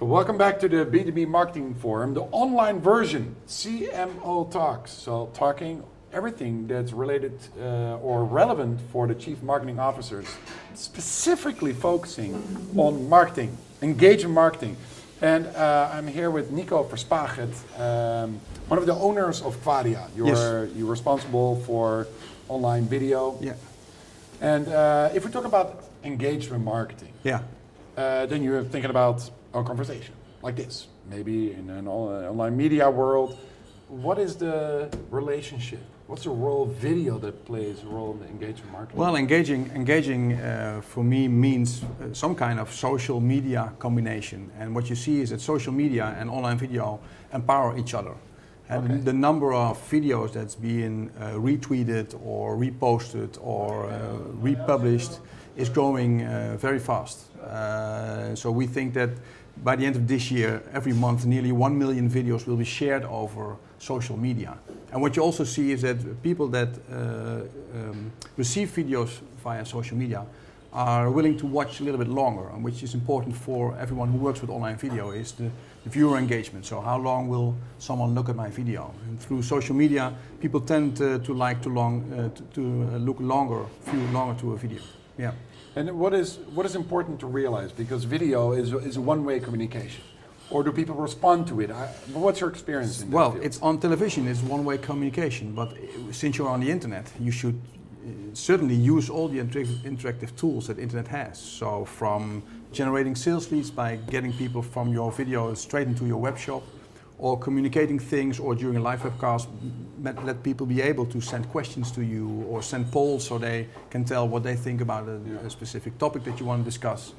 Welcome back to the B2B Marketing Forum, the online version, CMO Talks. So talking everything that's related or relevant for the chief marketing officers, specifically focusing on marketing, engagement marketing. And I'm here with Nico Verpaget, one of the owners of Quadia. You're responsible for online video. Yeah. And if we talk about engagement marketing, then you're thinking about a conversation like this. Maybe in an online media world, what is the relationship? What's the role of video that plays a role in the engagement marketing? Well, engaging for me means some kind of social media combination. And what you see is that social media and online video empower each other. And the number of videos that's being retweeted or reposted or republished is growing very fast. So we think that by the end of this year, every month, nearly 1 million videos will be shared over social media. And what you also see is that people that receive videos via social media are willing to watch a little bit longer, and which is important for everyone who works with online video, is the viewer engagement. So how long will someone look at my video? And through social media, people tend to look longer to a video. Yeah. And what is important to realize, because video is a one-way communication, or do people respond to it? What's your experience in that field? It's on television, it's one-way communication, but since you're on the internet, you should certainly use all the interactive tools that internet has. So from generating sales leads by getting people from your video straight into your web shop, or communicating things, or during a live webcast, let people be able to send questions to you or send polls so they can tell what they think about a specific topic that you want to discuss.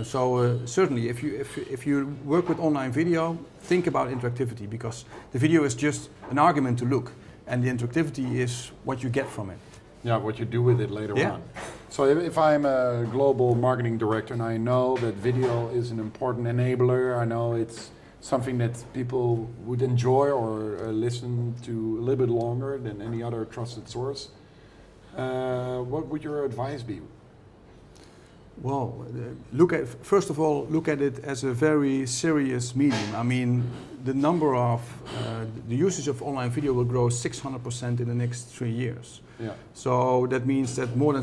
Certainly, if you work with online video, think about interactivity, because the video is just an argument to look, and the interactivity is what you get from it. Yeah, what you do with it later on. So if I'm a global marketing director and I know that video is an important enabler, I know it's something that people would enjoy or listen to a little bit longer than any other trusted source, what would your advice be? Well, first of all, look at it as a very serious medium. I mean, the number of, the usage of online video will grow 600% in the next 3 years. Yeah. So that means that more than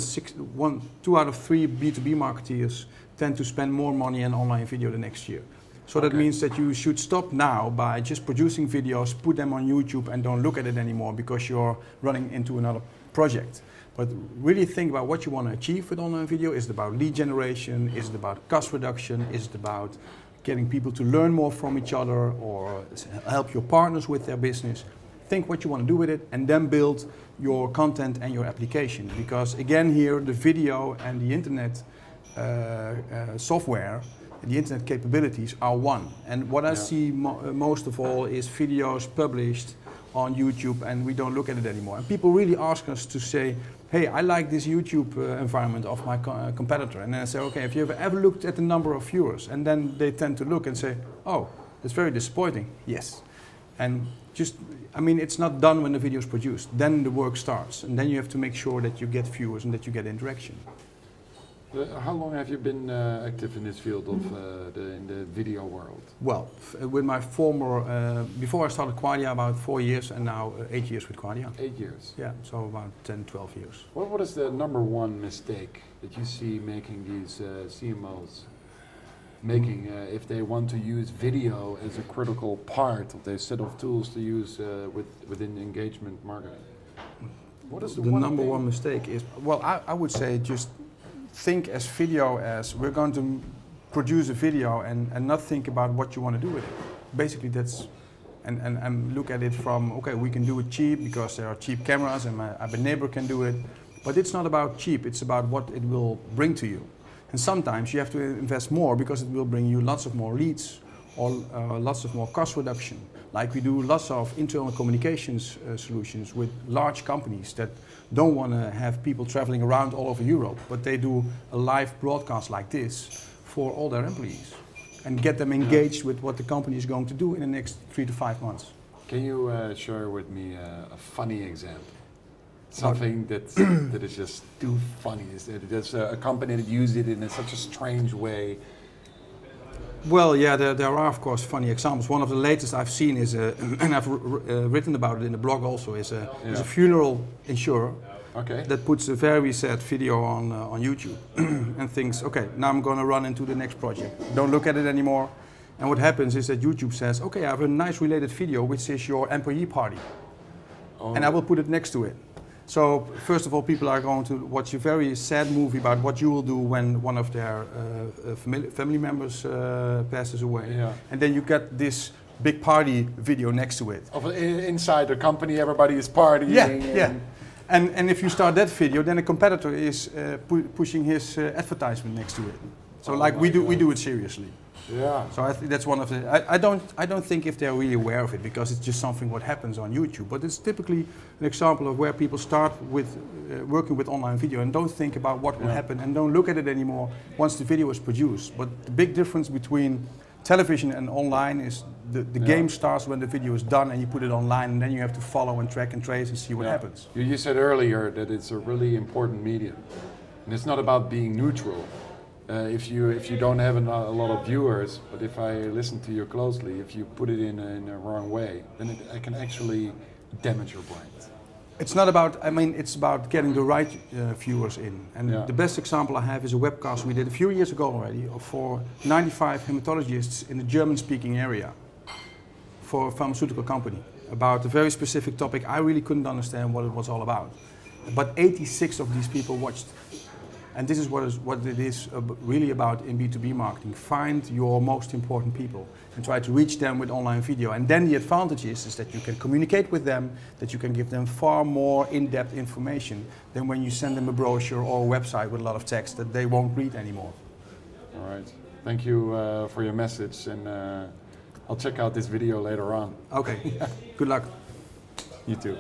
2 out of 3 B2B marketeers tend to spend more money on online video the next year. So that means that you should stop now by just producing videos, put them on YouTube, and don't look at it anymore because you're running into another project. But really think about what you want to achieve with online video. Is it about lead generation? Is it about cost reduction? Is it about getting people to learn more from each other, or help your partners with their business? Think what you want to do with it, and then build your content and your application. Because again here, the video and the internet software, the internet capabilities are one. And what I see most of all is videos published on YouTube, and we don't look at it anymore. And people really ask us to say, hey, I like this YouTube environment of my competitor. And then I say, okay, have you ever looked at the number of viewers? And then they tend to look and say, oh, that's very disappointing. Yes. And just, I mean, it's not done when the video is produced. Then the work starts. And then you have to make sure that you get viewers and that you get interaction. How long have you been active in this field of in the video world? Well, with my former, before I started Quadia, about 4 years, and now 8 years with Quadia. 8 years? Yeah, so about 10, 12 years. What is the #1 mistake that you see making these CMOs making if they want to use video as a critical part of their set of tools to use within engagement marketing? What is the #1 mistake is, well, I would say just think as video as we're going to produce a video and not think about what you want to do with it. Basically that's, and look at it from, okay, we can do it cheap because there are cheap cameras and my neighbor can do it. But it's not about cheap, it's about what it will bring to you. And sometimes you have to invest more because it will bring you lots of more leads or lots of more cost reduction. Like we do lots of internal communications solutions with large companies that don't want to have people traveling around all over Europe, but they do a live broadcast like this for all their employees and get them engaged with what the company is going to do in the next 3 to 5 months. Can you share with me a funny example? Something that is just too funny. Is that there's a company that used it in such a strange way. Well, yeah, there are of course funny examples. One of the latest I've seen is, and I've written about it in the blog also, is a funeral insurer that puts a very sad video on YouTube and thinks, okay, now I'm going to run into the next project. Don't look at it anymore. And what happens is that YouTube says, okay, I have a nice related video, which is your employee party. Oh. And I will put it next to it. So first of all, people are going to watch a very sad movie about what you will do when one of their family members passes away. Yeah. And then you get this big party video next to it. Inside the company, everybody is partying. Yeah. And if you start that video, then a competitor is pushing his advertisement next to it. So we do it seriously. Yeah. So I think that's one of the. I don't think if they're really aware of it, because it's just something what happens on YouTube. But it's typically an example of where people start with working with online video and don't think about what will happen and don't look at it anymore once the video is produced. But the big difference between television and online is the game starts when the video is done and you put it online, and then you have to follow and track and trace and see what happens. You said earlier that it's a really important medium, and it's not about being neutral. If you don't have a lot of viewers, but if I listen to you closely, if you put it in a wrong way, then it can actually damage your brand. It's not about, it's about getting the right viewers in. And the best example I have is a webcast we did a few years ago already for 95 hematologists in the German-speaking area for a pharmaceutical company about a very specific topic. I really couldn't understand what it was all about. But 86 of these people watched. And this is what it is really about in B2B marketing. Find your most important people and try to reach them with online video. And then the advantage is that you can communicate with them, that you can give them far more in-depth information than when you send them a brochure or a website with a lot of text that they won't read anymore. All right. Thank you for your message, and I'll check out this video later on. Okay. Good luck. You too.